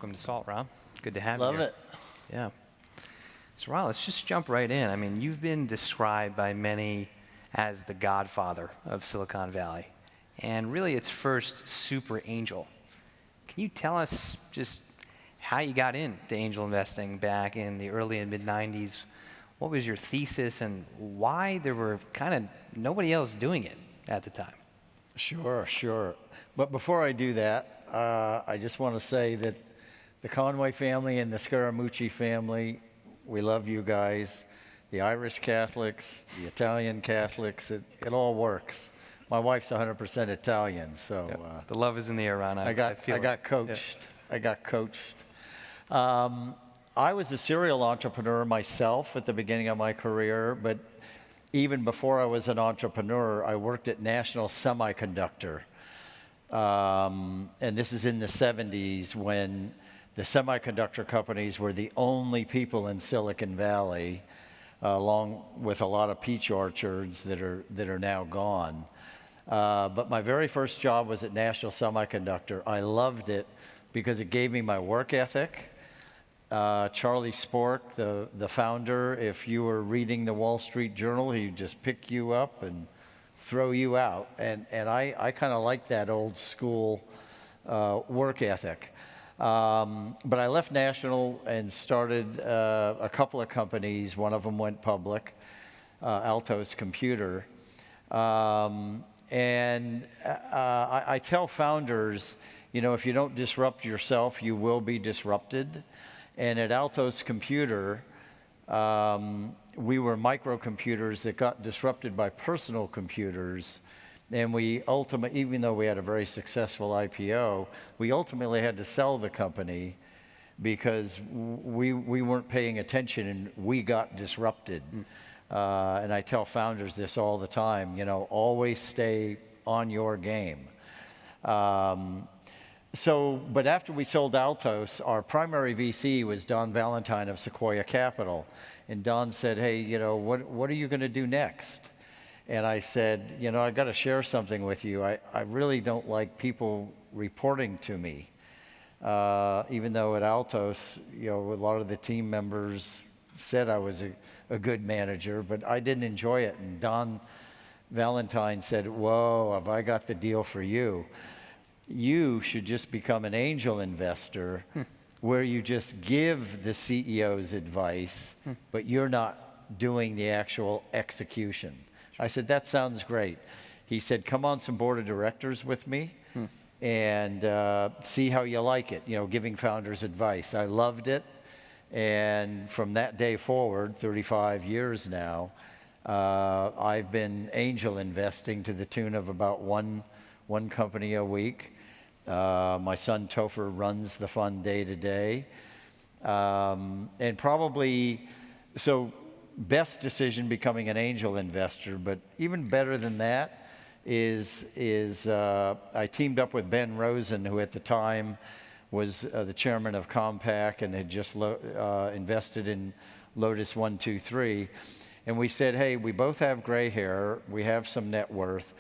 welcome to SALT, Rob. Good to have you Love here. it. Yeah. So, Rob, let's just jump right in. I mean, you've been described by many as the godfather of Silicon Valley, and really its first super angel. Can you tell us just how you got into angel investing back in the early and mid-90s? What was your thesis and why there were kind of nobody else doing it at the time? Sure. But before I do that, I just want to say that the Conway family and the Scaramucci family, we love you guys. The Irish Catholics, the Italian Catholics, it all works. My wife's 100% Italian, so Yep. The love is in the air, Ron. I got coached. Yeah. I got coached. I was a serial entrepreneur myself at the beginning of my career, but even before I was an entrepreneur, I worked at National Semiconductor. And this is in the 70s when the semiconductor companies were the only people in Silicon Valley, along with a lot of peach orchards that are now gone. But my very first job was at National Semiconductor. I loved it because it gave me my work ethic. Charlie Spork, the founder, if you were reading the Wall Street Journal, he'd just pick you up and throw you out. And I kind of like that old school work ethic. But I left National and started a couple of companies. One of them went public, Altos Computer. And I tell founders, you know, if you don't disrupt yourself, you will be disrupted. And at Altos Computer, we were microcomputers that got disrupted by personal computers. And we ultimately, even though we had a very successful IPO, we ultimately had to sell the company because we weren't paying attention and we got disrupted. And I tell founders this all the time, you know, always stay on your game. But after we sold Altos, our primary VC was Don Valentine of Sequoia Capital. And Don said, hey, you know, what are you going to do next? And I said, you know, I got to share something with you. I really don't like people reporting to me. Even though at Altos, you know, a lot of the team members said I was a good manager, but I didn't enjoy it. And Don Valentine said, whoa, have I got the deal for you? You should just become an angel investor where you just give the CEOs advice, but you're not doing the actual execution. I said, that sounds great. He said, come on some board of directors with me and see how you like it, you know, giving founders advice. I loved it. And from that day forward, 35 years now, I've been angel investing to the tune of about one company a week. My son Topher runs the fund day to day. And probably, so best decision becoming an angel investor, but even better than that is I teamed up with Ben Rosen, who at the time was the chairman of Compaq and had just invested in Lotus 123. And we said, hey, we both have gray hair, we have some net worth.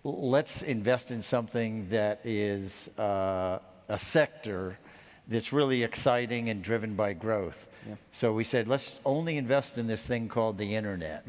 Let's invest in something that is a sector that's really exciting and driven by growth. Yeah. So we said, let's only invest in this thing called the internet.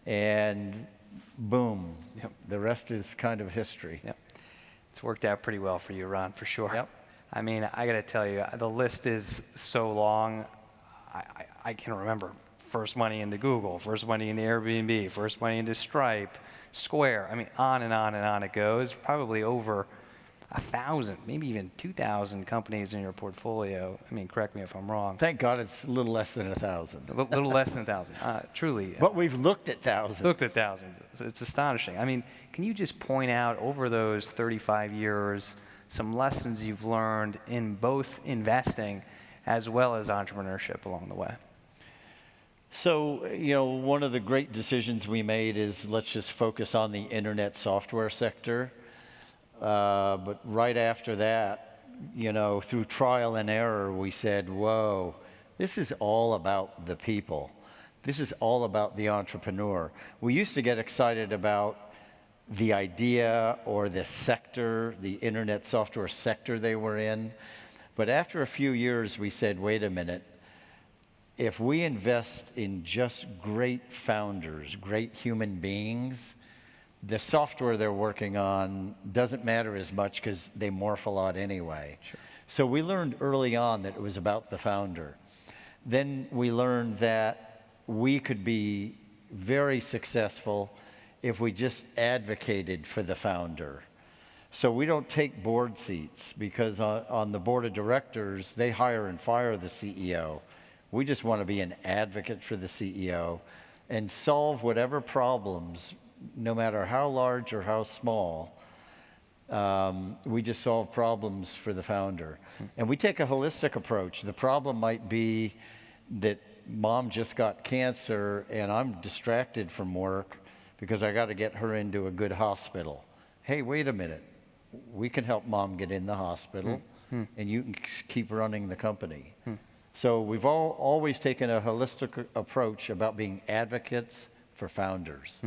And boom, the rest is kind of history. Yep. It's worked out pretty well for you, Ron, for sure. Yep. I mean, I got to tell you, the list is so long. I can remember first money into Google, first money into Airbnb, first money into Stripe, Square. I mean, on and on and on it goes. Probably over 1,000, maybe even 2,000 companies in your portfolio. I mean, correct me if I'm wrong. Thank God it's a little less than 1,000. A little less than 1,000, truly. But we've looked at thousands. Looked at thousands. It's astonishing. I mean, can you just point out over those 35 years some lessons you've learned in both investing as well as entrepreneurship along the way? So, you know, one of the great decisions we made is let's just focus on the internet software sector. But right after that, you know, through trial and error, we said, whoa, this is all about the people. This is all about the entrepreneur. We used to get excited about the idea or the sector, the internet software sector they were in. But after a few years, we said, wait a minute, if we invest in just great founders, great human beings, the software they're working on doesn't matter as much because they morph a lot anyway. Sure. So we learned early on that it was about the founder. Then we learned that we could be very successful if we just advocated for the founder. So we don't take board seats because on the board of directors, they hire and fire the CEO. We just want to be an advocate for the CEO and solve whatever problems, no matter how large or how small. We just solve problems for the founder. And we take a holistic approach. The problem might be that mom just got cancer and I'm distracted from work because I got to get her into a good hospital. Hey, wait a minute. We can help mom get in the hospital and you can keep running the company. So we've always taken a holistic approach about being advocates for founders.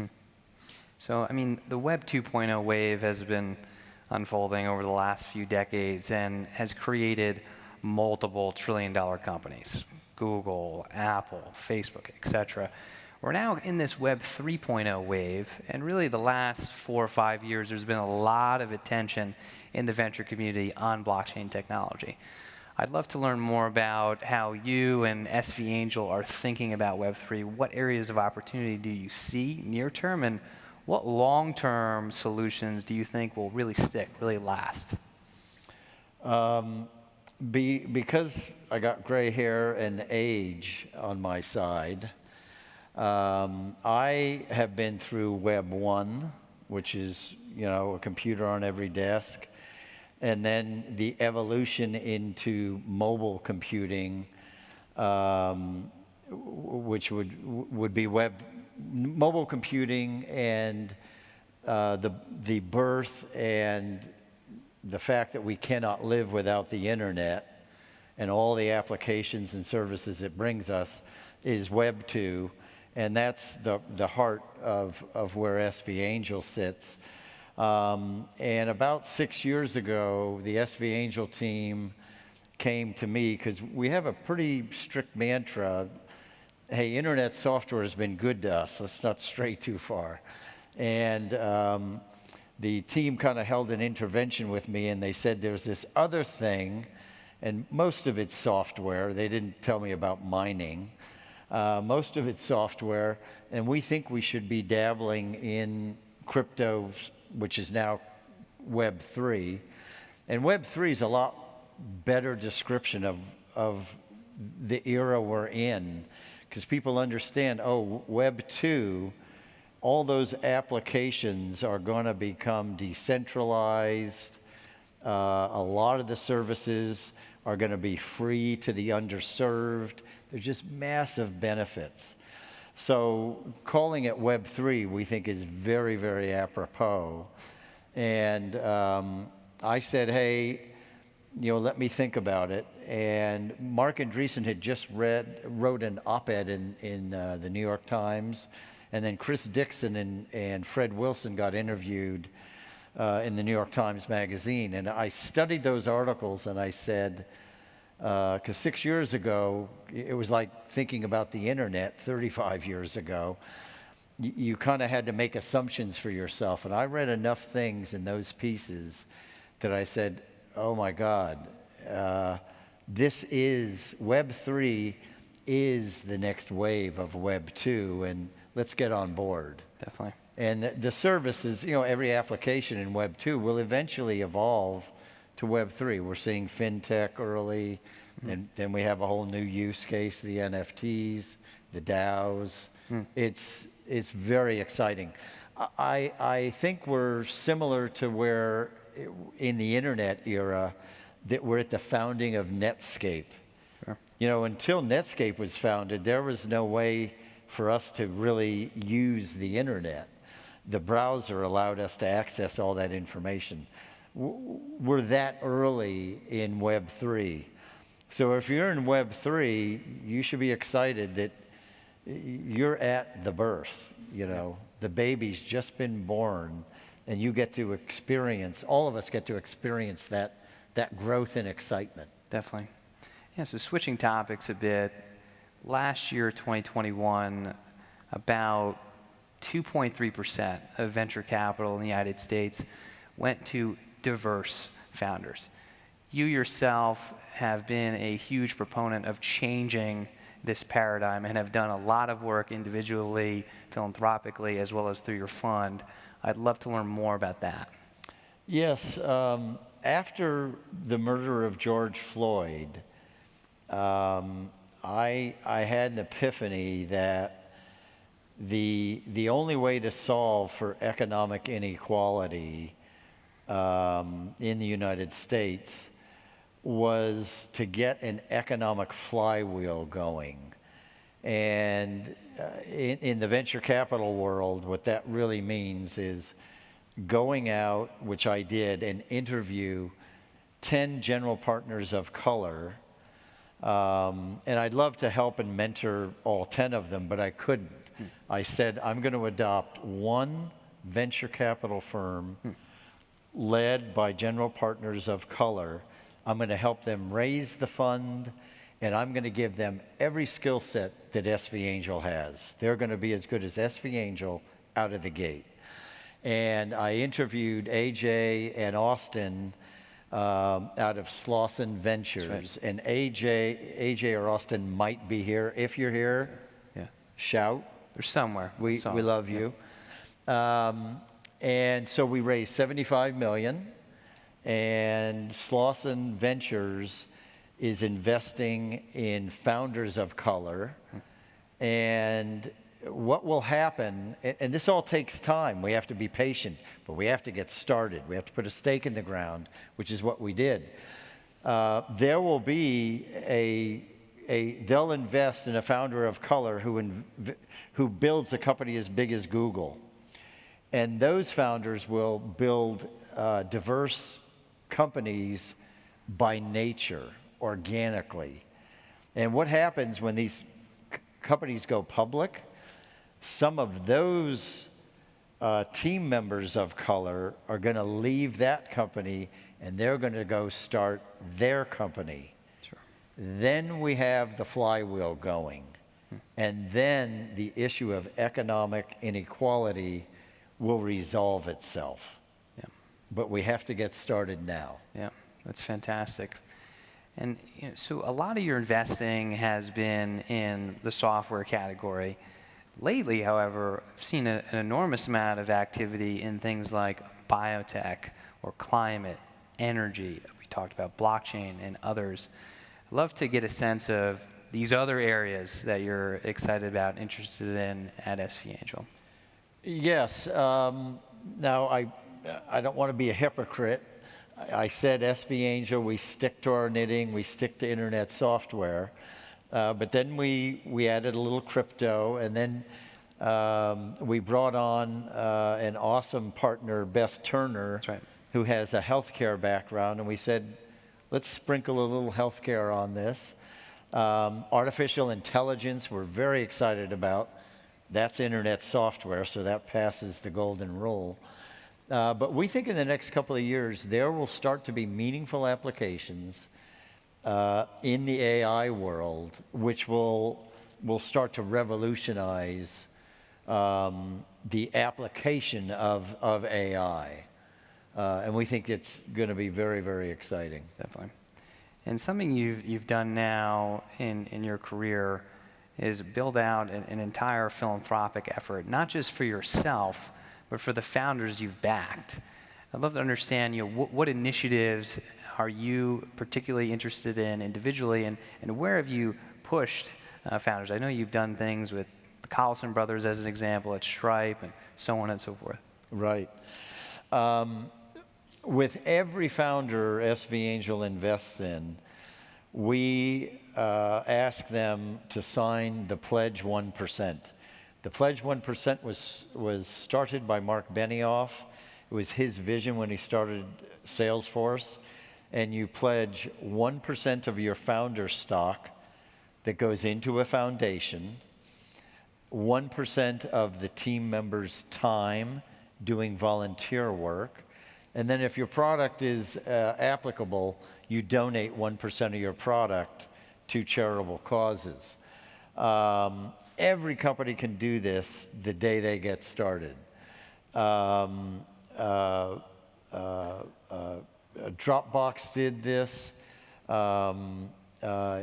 So, I mean, the Web 2.0 wave has been unfolding over the last few decades and has created multiple trillion-dollar companies, Google, Apple, Facebook, etc. We're now in this Web 3.0 wave, and really the last 4 or 5 years, there's been a lot of attention in the venture community on blockchain technology. I'd love to learn more about how you and SV Angel are thinking about Web 3. What areas of opportunity do you see near term, and what long-term solutions do you think will really stick, really last? Because I got gray hair and age on my side, I have been through Web 1, which is, a computer on every desk, and then the evolution into mobile computing, which would be mobile computing, and the birth and the fact that we cannot live without the internet and all the applications and services it brings us is Web 2, and that's the heart of where SV Angel sits. And about 6 years ago, the SV Angel team came to me because we have a pretty strict mantra. Hey, internet software has been good to us. Let's not stray too far. And the team kind of held an intervention with me, and they said there's this other thing, and most of it's software. They didn't tell me about mining. Most of it's software, and we think we should be dabbling in crypto, which is now Web 3. And Web 3 is a lot better description of the era we're in, because people understand, Web 2, all those applications are going to become decentralized. A lot of the services are going to be free to the underserved. There's just massive benefits. So calling it Web 3, we think, is very, very apropos. And I said, hey, let me think about it. And Mark Andreessen had just wrote an op-ed in the New York Times. And then Chris Dixon and Fred Wilson got interviewed in the New York Times Magazine. And I studied those articles, and I said, because 6 years ago, it was like thinking about the internet 35 years ago. You kind of had to make assumptions for yourself. And I read enough things in those pieces that I said, oh my God, Web 3 is the next wave of Web 2, and let's get on board. Definitely. And the services, every application in Web 2 will eventually evolve to Web 3. We're seeing fintech early, and then we have a whole new use case, the NFTs, the DAOs. It's very exciting. I think we're similar to where in the internet era that we're at the founding of Netscape. Sure. Until Netscape was founded, there was no way for us to really use the internet. The browser allowed us to access all that information. We're that early in Web 3. So if you're in Web 3, you should be excited that you're at the birth. The baby's just been born, and you get to experience, all of us get to experience that growth and excitement. Definitely. Yeah, so switching topics a bit, last year, 2021, about 2.3% of venture capital in the United States went to diverse founders. You yourself have been a huge proponent of changing this paradigm and have done a lot of work individually, philanthropically, as well as through your fund. I'd love to learn more about that. Yes, after the murder of George Floyd, I had an epiphany that the only way to solve for economic inequality in the United States was to get an economic flywheel going. And in the venture capital world, what that really means is going out, which I did, and interview 10 general partners of color. And I'd love to help and mentor all 10 of them, but I couldn't. I said, I'm going to adopt one venture capital firm led by general partners of color. I'm going to help them raise the fund, and I'm going to give them every skill set that SV Angel has. They're going to be as good as SV Angel out of the gate. And I interviewed AJ and Austin out of Slauson Ventures. Right. And AJ or Austin might be here. If you're here, yeah, shout. They're somewhere. We love you. Yeah. And so we raised $75 million, and Slauson Ventures is investing in founders of color. And what will happen, and this all takes time, we have to be patient, but we have to get started. We have to put a stake in the ground, which is what we did. There will be they'll invest in a founder of color who builds a company as big as Google. And those founders will build diverse companies by nature, organically. And what happens when these companies go public? Some of those team members of color are going to leave that company, and they're going to go start their company. Sure. Then we have the flywheel going. And then the issue of economic inequality will resolve itself. Yeah. But we have to get started now. Yeah, that's fantastic. And so a lot of your investing has been in the software category. Lately, however, I've seen an enormous amount of activity in things like biotech or climate, energy. We talked about blockchain and others. I'd love to get a sense of these other areas that you're excited about, interested in at SV Angel. Yes. Now, I don't want to be a hypocrite. I said SV Angel, we stick to our knitting, we stick to internet software. But then we added a little crypto, and then we brought on an awesome partner, Beth Turner, That's right, who has a healthcare background, and we said, let's sprinkle a little healthcare on this. Artificial intelligence, we're very excited about. That's internet software, so that passes the golden rule. But we think in the next couple of years, there will start to be meaningful applications in the AI world, which will start to revolutionize the application of AI. And we think it's going to be very, very exciting. Definitely. And something you've done now in your career is build out an entire philanthropic effort, not just for yourself, but for the founders you've backed. I'd love to understand, what initiatives are you particularly interested in individually, and where have you pushed founders? I know you've done things with the Collison brothers as an example, at Stripe, and so on and so forth. Right. With every founder SV Angel invests in, we ask them to sign the Pledge 1%. The Pledge 1% was started by Mark Benioff. It was his vision when he started Salesforce. And you pledge 1% of your founder stock that goes into a foundation, 1% of the team members' time doing volunteer work, and then if your product is applicable, you donate 1% of your product to charitable causes. Every company can do this the day they get started. Dropbox did this.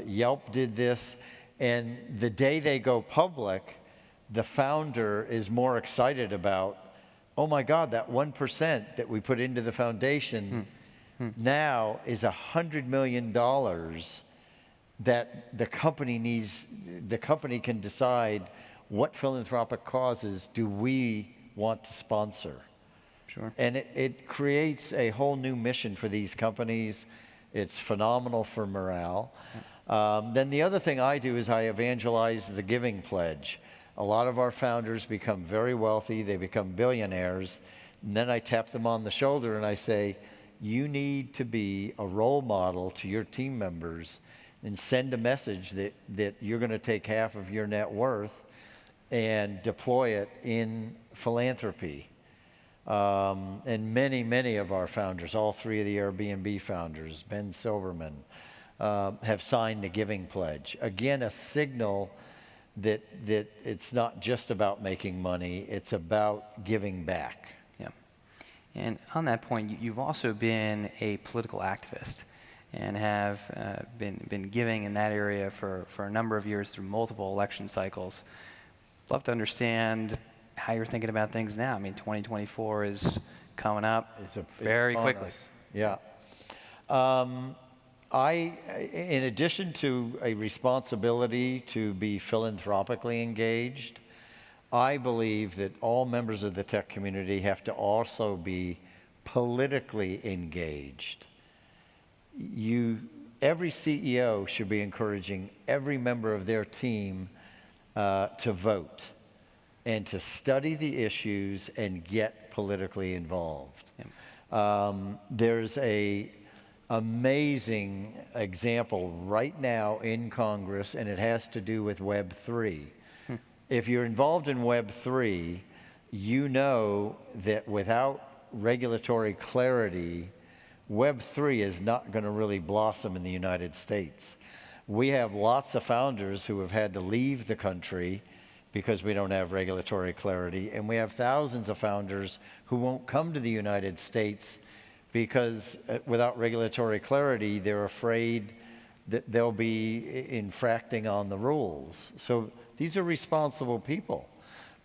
Yelp did this. And the day they go public, the founder is more excited about, oh my God, that 1% that we put into the foundation now is $100 million that the company can decide what philanthropic causes do we want to sponsor. Sure. And it creates a whole new mission for these companies. It's phenomenal for morale. Then the other thing I do is I evangelize the giving pledge. A lot of our founders become very wealthy, they become billionaires, and then I tap them on the shoulder and I say, you need to be a role model to your team members and send a message that you're going to take half of your net worth and deploy it in philanthropy. And many, many of our founders, all three of the Airbnb founders, Ben Silverman, have signed the giving pledge. Again, a signal that it's not just about making money, it's about giving back. Yeah. And on that point, you've also been a political activist and have been giving in that area for a number of years through multiple election cycles. Love to understand how you're thinking about things now. I mean, 2024 is coming up very quickly. Yeah. In addition to a responsibility to be philanthropically engaged, I believe that all members of the tech community have to also be politically engaged. Every CEO should be encouraging every member of their team to vote and to study the issues and get politically involved. Yeah. There's an amazing example right now in Congress, and it has to do with Web3. If you're involved in Web3, you know that without regulatory clarity, Web3 is not going to really blossom in the United States. We have lots of founders who have had to leave the country because we don't have regulatory clarity, and we have thousands of founders who won't come to the United States because without regulatory clarity, they're afraid that they'll be infracting on the rules. So these are responsible people,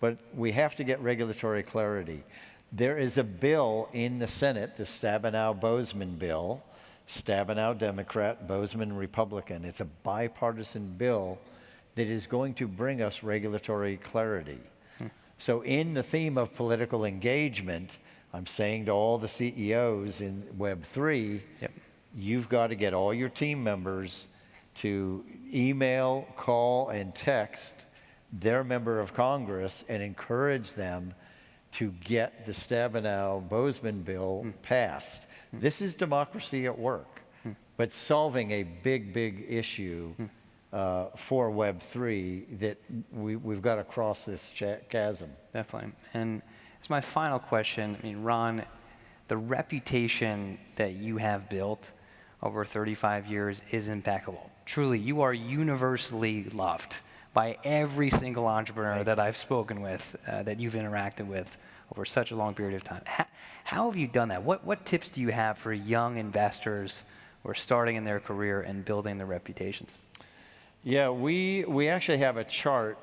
but we have to get regulatory clarity. There is a bill in the Senate, the Stabenow-Boozman bill, Stabenow Democrat, Boozman Republican. It's a bipartisan bill that is going to bring us regulatory clarity. So in the theme of political engagement, I'm saying to all the CEOs in Web3, yep, you've got to get all your team members to email, call, and text their member of Congress and encourage them to get the Stabenow-Boozman bill passed. This is democracy at work, but solving a big, big issue for Web3 that we've got to cross this chasm. Definitely. And as my final question, I mean, Ron, the reputation that you have built over 35 years is impeccable. Truly, you are universally loved by every single entrepreneur that I've spoken with, that you've interacted with over such a long period of time. How have you done that? What tips do you have for young investors who are starting in their career and building their reputations? Yeah, we actually have a chart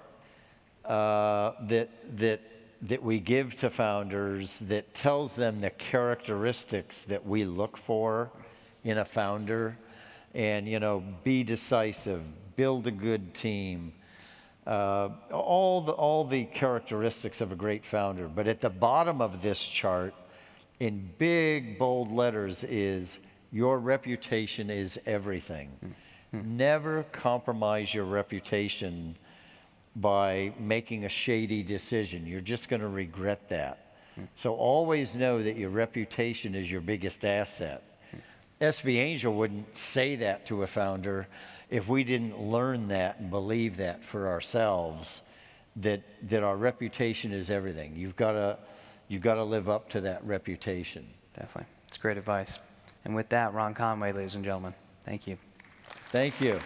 that we give to founders that tells them the characteristics that we look for in a founder. And, be decisive, build a good team, all the characteristics of a great founder. But at the bottom of this chart, in big, bold letters, is your reputation is everything. Never compromise your reputation by making a shady decision. You're just going to regret that. So always know that your reputation is your biggest asset. SV Angel wouldn't say that to a founder if we didn't learn that and believe that for ourselves, that our reputation is everything. You've got to live up to that reputation. Definitely. It's great advice. And with that, Ron Conway, ladies and gentlemen, thank you. Thank you.